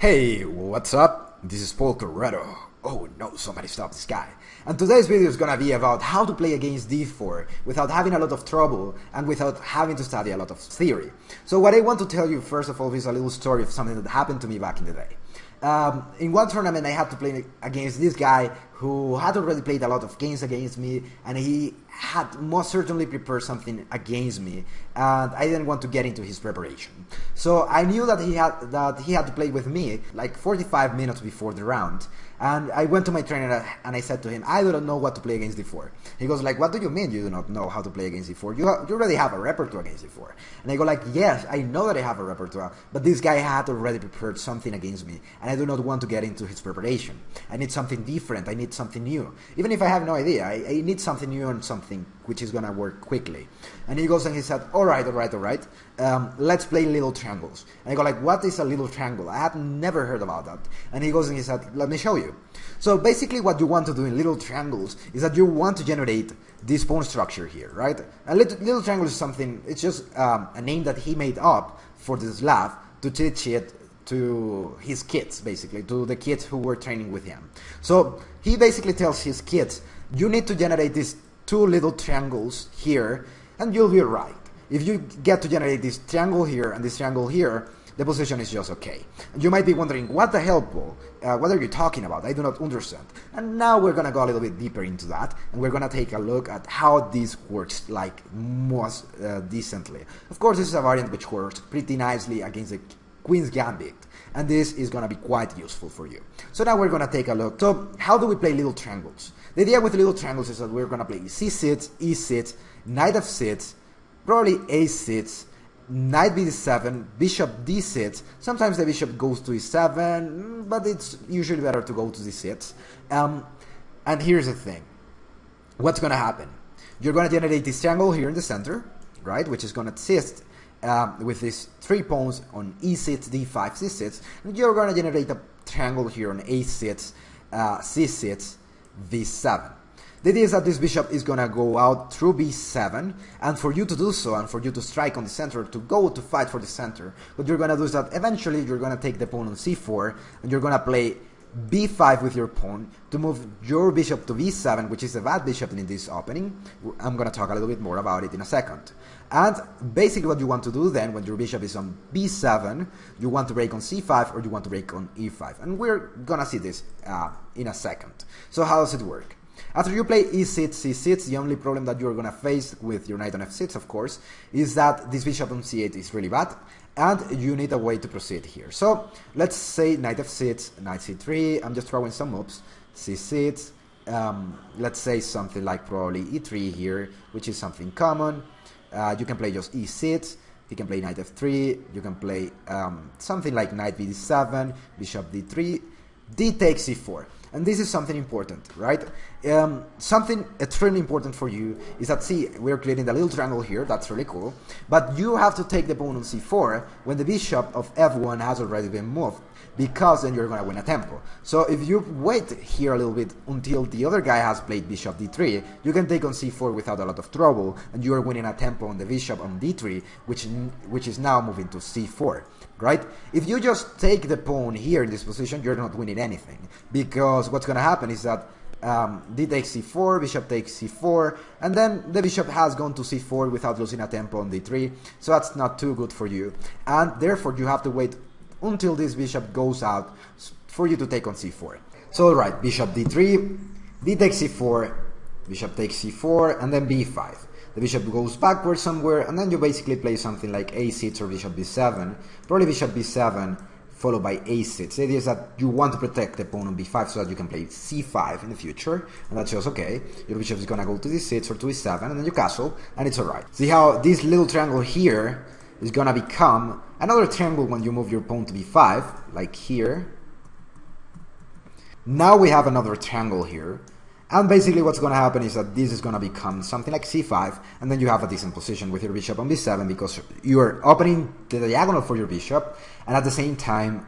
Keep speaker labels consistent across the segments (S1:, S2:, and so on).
S1: Hey, what's up? This is Carrero. Oh no, somebody stop this guy. And today's video is gonna be about how to play against d4 without having a lot of trouble and without having to study a lot of theory. So what I want to tell you first of all is a little story of something that happened to me back in the day. In one tournament I had to play against this guy who had already played a lot of games against me, and he had most certainly prepared something against me, and I didn't want to get into his preparation. So I knew that he had to play with me like 45 minutes before the round, and I went to my trainer and I said to him, I do not know what to play against d4. He goes like, what do you mean you do not know how to play against d4? You already have a repertoire against d4. And I go like, yes, I know that I have a repertoire, but this guy had already prepared something against me, and I do not want to get into his preparation. I need something different, I need something new. Even if I have no idea, I need something new and something which is gonna work quickly. And he goes and he said, alright, let's play little triangles. And I go like, what is a little triangle? I had never heard about that. And he goes and he said, let me show you. So basically what you want to do in little triangles is that you want to generate this pawn structure here, right? A little triangle is something, it's just a name that he made up for the Slav to teach it to his kids, basically, to the kids who were training with him. So he basically tells his kids, you need to generate these two little triangles here, and you'll be right. If you get to generate this triangle here and this triangle here, the position is just okay. And you might be wondering, what the hell, Paul? What are you talking about? I do not understand. And now we're going to go a little bit deeper into that, and we're going to take a look at how this works like most decently. Of course, this is a variant which works pretty nicely against the Queen's Gambit, and this is going to be quite useful for you. So now we're going to take a look. So how do we play little triangles? The idea with little triangles is that we're going to play c6, e6, knight f6, probably a6, knight b7, bishop d6. Sometimes the bishop goes to e7, but it's usually better to go to d6. And here's the thing. What's going to happen? You're going to generate this triangle here in the center, right, which is going to exist with these three pawns on e6, d5, c6, and you're going to generate a triangle here on a6, c6, v7. The idea is that this bishop is going to go out through b7, and for you to do so, and for you to strike on the center, to go to fight for the center, what you're going to do is that eventually you're going to take the pawn on c4, and you're going to play b5 with your pawn to move your bishop to b7, which is a bad bishop in this opening. I'm going to talk a little bit more about it in a second. And basically what you want to do then, when your bishop is on b7, you want to break on c5 or you want to break on e5. And we're going to see this in a second. So how does it work? After you play e6, c6, the only problem that you're going to face with your knight on f6, of course, is that this bishop on c8 is really bad, and you need a way to proceed here. So let's say knight f6, knight c3, I'm just throwing some moves, c6, let's say something like probably e3 here, which is something common. You can play just e6, you can play knight f3, you can play something like knight b7, bishop d3, d takes c4. And this is something important, right? Something extremely important for you is that, see, we're creating a little triangle here, that's really cool, but you have to take the pawn on c4 when the bishop of f1 has already been moved, because then you're going to win a tempo. So if you wait here a little bit until the other guy has played bishop d3, you can take on c4 without a lot of trouble, and you are winning a tempo on the bishop on d3, which is now moving to c4. Right? If you just take the pawn here in this position, you're not winning anything, because what's going to happen is that d takes c4, bishop takes c4, and then the bishop has gone to c4 without losing a tempo on d3, so that's not too good for you, and therefore you have to wait until this bishop goes out for you to take on c4. So alright, bishop d3, d takes c4, bishop takes c4, and then b5. The bishop goes backward somewhere, and then you basically play something like a6 or bishop b7, probably bishop b7 followed by a6. The idea is that you want to protect the pawn on b5 so that you can play c5 in the future, and that's just okay. Your bishop is gonna go to d6 or to e7, and then you castle, and it's alright. See how this little triangle here is gonna become another triangle when you move your pawn to b5, like here. Now we have another triangle here. And basically what's going to happen is that this is going to become something like c5, and then you have a decent position with your bishop on b7, because you are opening the diagonal for your bishop, and at the same time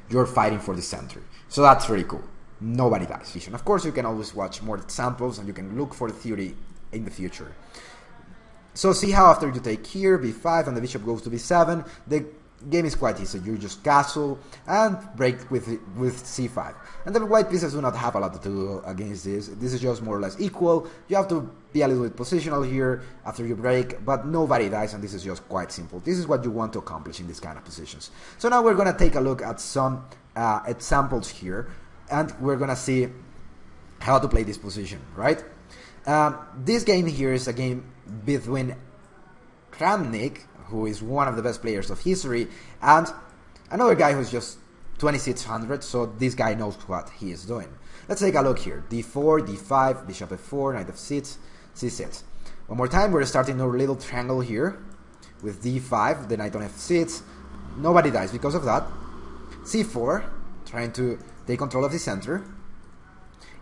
S1: you're fighting for the center. So that's really cool. Nobody dies. Of course, you can always watch more examples, and you can look for the theory in the future. So see how after you take here, b5, and the bishop goes to b7, the game is quite easy. You just castle and break with c5. And the white pieces do not have a lot to do against this. This is just more or less equal. You have to be a little bit positional here after you break, but nobody dies, and this is just quite simple. This is what you want to accomplish in these kind of positions. So now we're going to take a look at some examples here, and we're going to see how to play this position, right? This game here is a game between Kramnik, who is one of the best players of history, and another guy who's just 2600, so this guy knows what he is doing. Let's take a look here. d4, d5, bishop f4, knight f6, c6. One more time, we're starting our little triangle here with d5, the knight on f6. Nobody dies because of that. c4, trying to take control of the center.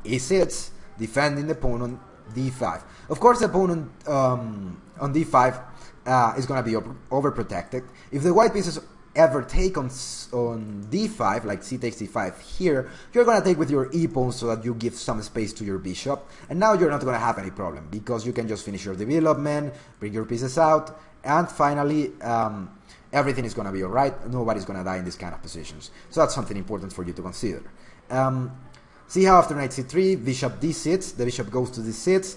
S1: e6, defending the pawn on d5. Of course, the pawn on d5 is going to be overprotected. If the white pieces ever take on d5, like c takes d5 here, you're going to take with your e-pawn so that you give some space to your bishop, and now you're not going to have any problem, because you can just finish your development, bring your pieces out, and finally everything is going to be alright. Nobody's going to die in these kind of positions. So that's something important for you to consider. See how after knight c3, bishop d6, the bishop goes to d6,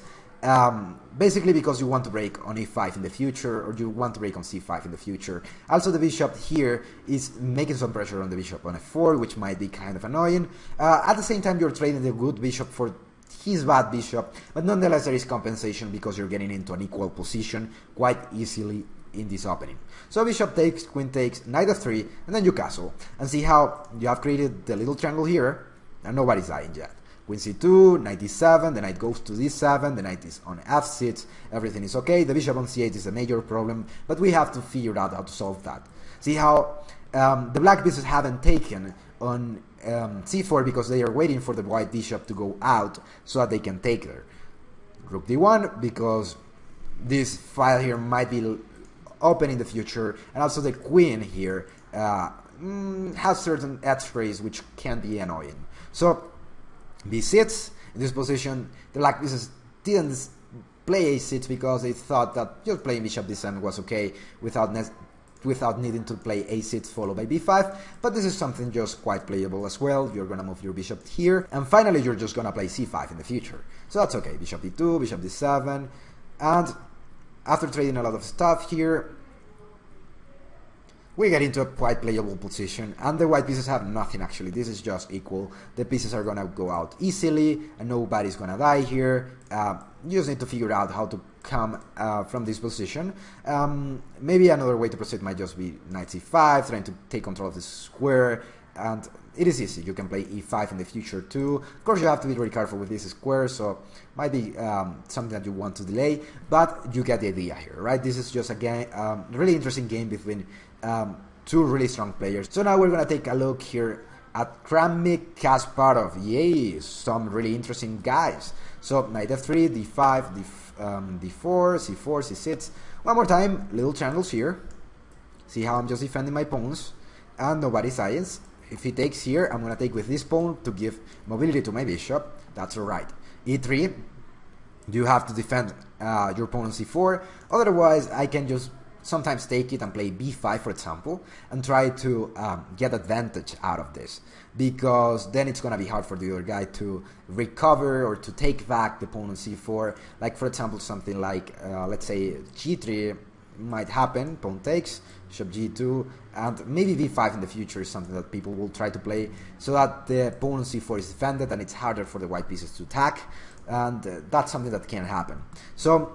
S1: basically because you want to break on e5 in the future, or you want to break on c5 in the future. Also, the bishop here is making some pressure on the bishop on f4, which might be kind of annoying. At the same time, you're trading the good bishop for his bad bishop, but nonetheless there is compensation because you're getting into an equal position quite easily in this opening. So bishop takes, queen takes, knight f3, and then you castle. And see how you have created the little triangle here, and nobody's dying yet. Queen c2, knight d7, the knight goes to d7, the knight is on f6, everything is okay. The bishop on c8 is a major problem, but we have to figure out how to solve that. See how the black pieces haven't taken on c4 because they are waiting for the white bishop to go out so that they can take there. Rook d1, because this file here might be open in the future, and also the queen here has certain edge rays which can be annoying. So b6, in this position, the black pieces didn't play a6 because they thought that just playing bishop d7 was okay without needing to play a6 followed by b5, but this is something just quite playable as well. You're gonna move your bishop here, and finally you're just gonna play c5 in the future. So that's okay, bishop d2, bishop d7, and after trading a lot of stuff here, we get into a quite playable position, and the white pieces have nothing actually. This is just equal. The pieces are gonna go out easily, and nobody's gonna die here. You just need to figure out how to come from this position. Maybe another way to proceed might just be knight c5, trying to take control of the square, and it is easy. You can play e5 in the future too. Of course, you have to be very careful with this square, so might be something that you want to delay, but you get the idea here, right? This is just a game, really interesting game between two really strong players. So now we're gonna take a look here at Kramnik Kasparov. Yay, some really interesting guys. So knight f3, d5, d4, c4, c6. One more time, little triangles here. See how I'm just defending my pawns, and nobody's dying. If he takes here, I'm gonna take with this pawn to give mobility to my bishop. That's alright. e3, you have to defend your pawn on c4. Otherwise, I can just sometimes take it and play b5, for example, and try to get advantage out of this, because then it's gonna be hard for the other guy to recover or to take back the pawn on c4. Like, for example, something like let's say g3 might happen, pawn takes, bishop g2, and maybe b5 in the future is something that people will try to play, so that the pawn on c4 is defended and it's harder for the white pieces to attack, and that's something that can happen. So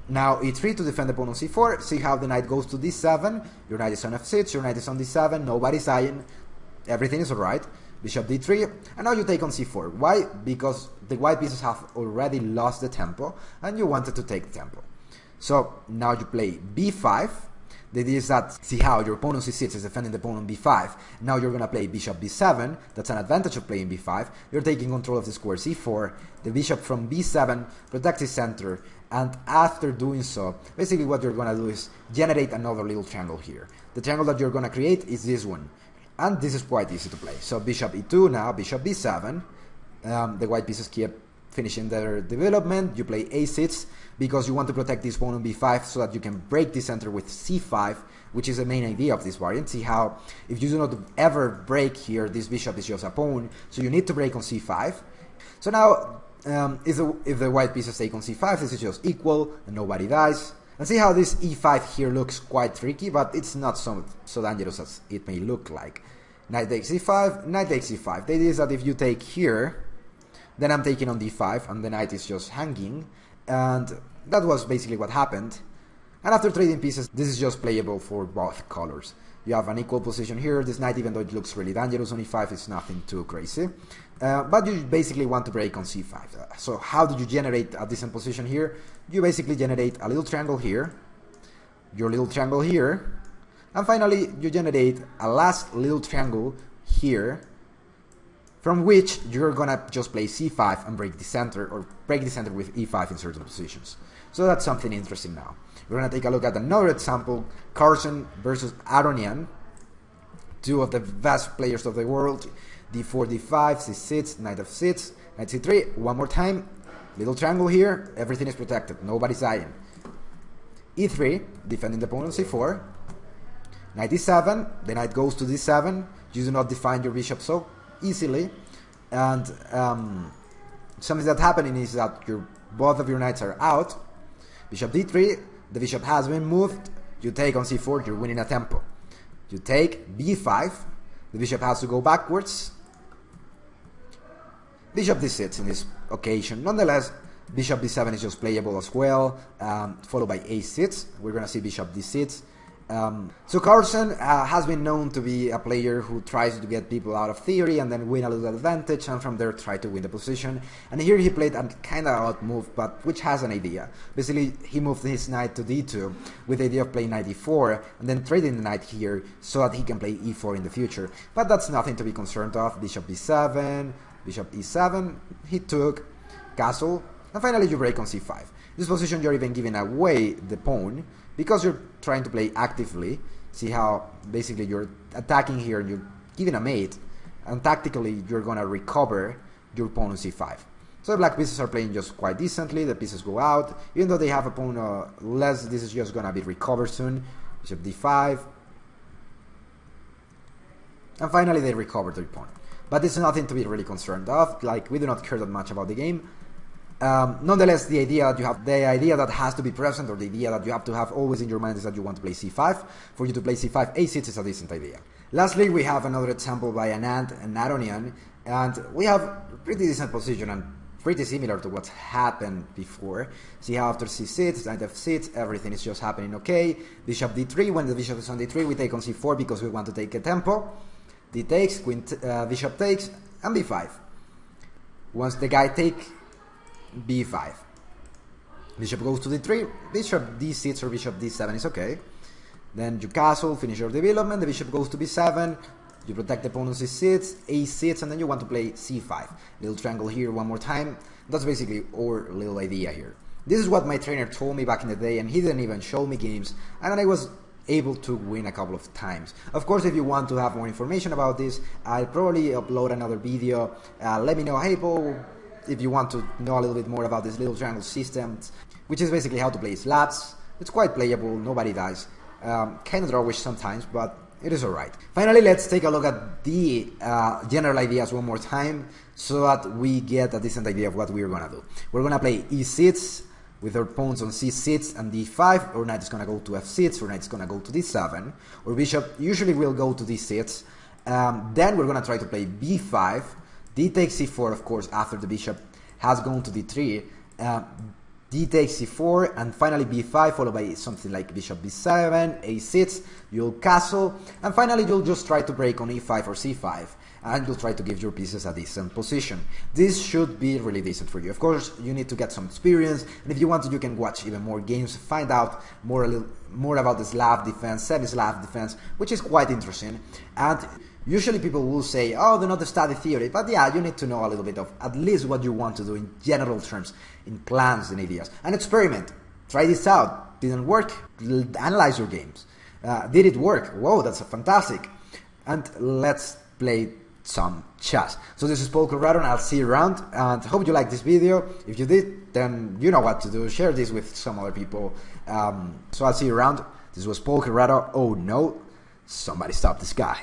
S1: now e3 to defend the pawn on c4. See how the knight goes to d7, your knight is on f6, your knight is on d7, nobody's dying, everything is alright. Bishop d3, and now you take on c4. Why? Because the white pieces have already lost the tempo, and you wanted to take the tempo. So now you play b5. The idea is that, see how your pawn on c6 is defending the pawn on b5. Now you're gonna play bishop b7. That's an advantage of playing b5. You're taking control of the square c4. The bishop from b7 protects the center, and after doing so, basically what you're gonna do is generate another little triangle here. The triangle that you're gonna create is this one, and this is quite easy to play. So bishop e2 now, bishop b7. The white pieces keep finishing their development. You play a6 because you want to protect this pawn on b5 so that you can break the center with c5, which is the main idea of this variant. See how if you do not ever break here, this bishop is just a pawn, so you need to break on c5. So now if the white pieces take on c5, this is just equal and nobody dies. And see how this e5 here looks quite tricky, but it's not so dangerous as it may look like. Knight takes e5, knight takes e5. The idea is that if you take here, then I'm taking on d5 and the knight is just hanging, and that was basically what happened. And after trading pieces, this is just playable for both colors. You have an equal position here. This knight, even though it looks really dangerous on e5, is nothing too crazy. But you basically want to break on c5. So how do you generate a decent position here? You basically generate a little triangle here, your little triangle here, and finally you generate a last little triangle here, from which you're gonna just play c5 and break the center, or break the center with e5 in certain positions. So that's something interesting now. We're gonna take a look at another example, Carlsen versus Aronian, two of the best players of the world. d4, d5, c6, knight f6, knight c3, one more time, little triangle here, everything is protected, nobody's dying. e3, defending the pawn on c4, knight e7, the knight goes to d7, you do not define your bishop so easily, and something that's happening is that both of your knights are out. Bishop d3, the bishop has been moved, you take on c4, you're winning a tempo. You take b5, the bishop has to go backwards. Bishop d6 in this occasion. Nonetheless, bishop d7 is just playable as well, followed by a6. We're going to see bishop d6. So Carlsen has been known to be a player who tries to get people out of theory and then win a little advantage, and from there try to win the position. And here he played a kind of odd move, but which has an idea. Basically, he moved his knight to d2 with the idea of playing knight e4 and then trading the knight here so that he can play e4 in the future. But that's nothing to be concerned of. Bishop b7, bishop e7, he took, castle, and finally you break on c5. In this position you're even giving away the pawn, because you're trying to play actively. See how basically you're attacking here and you're giving a mate, and tactically you're gonna recover your pawn on c5. So the black pieces are playing just quite decently, the pieces go out, even though they have a pawn less, this is just gonna be recovered soon. Bishop d5, and finally they recovered their pawn. But it's nothing to be really concerned of, like we do not care that much about the game. Nonetheless, the idea that has to be present, or the idea that you have to have always in your mind, is that you want to play c5. For you to play c5, a6 is a decent idea. Lastly, we have another example by Anand and Aronian, and we have a pretty decent position and pretty similar to what's happened before. See how after c6, knight f6, everything is just happening okay. Bishop d3, when the bishop is on d3, we take on c4 because we want to take a tempo. D takes, bishop takes, and b5. Once the guy takes b5, bishop goes to d3, bishop d6 or bishop d7 is okay. Then you castle, finish your development, the bishop goes to b7, you protect the pawn on c6, a6, and then you want to play c5. Little triangle here one more time. That's basically our little idea here. This is what my trainer told me back in the day, and he didn't even show me games, and I was able to win a couple of times. Of course, if you want to have more information about this, I'll probably upload another video. Let me know, hey Paul, if you want to know a little bit more about this little triangle system, which is basically how to play slabs. It's quite playable, nobody dies. Kind of drawish sometimes, but it is alright. Finally, let's take a look at the general ideas one more time, so that we get a decent idea of what we're gonna do. We're gonna play e6 with our pawns on c6 and d5, or knight is gonna go to f6, or knight is gonna go to d7, or bishop usually will go to d6. Then we're gonna try to play b5, d takes c4, of course, after the bishop has gone to d3, d takes c4, and finally b5, followed by something like bishop b7, a6, you'll castle, and finally you'll just try to break on e5 or c5, and you'll try to give your pieces a decent position. This should be really decent for you. Of course, you need to get some experience, and if you want to, you can watch even more games, find out a little more about the Slav defense, semi-Slav defense, which is quite interesting. And usually people will say, oh, do not study theory, but yeah, you need to know a little bit of at least what you want to do in general terms, in plans and ideas. And experiment. Try this out. Didn't work? Analyze your games. Did it work? Whoa, that's fantastic. And let's play some chess. So this is Paul Carrero, and I'll see you around, and hope you liked this video. If you did, then you know what to do. Share this with some other people. So I'll see you around. This was Paul Carrero. Oh no, somebody stop this guy.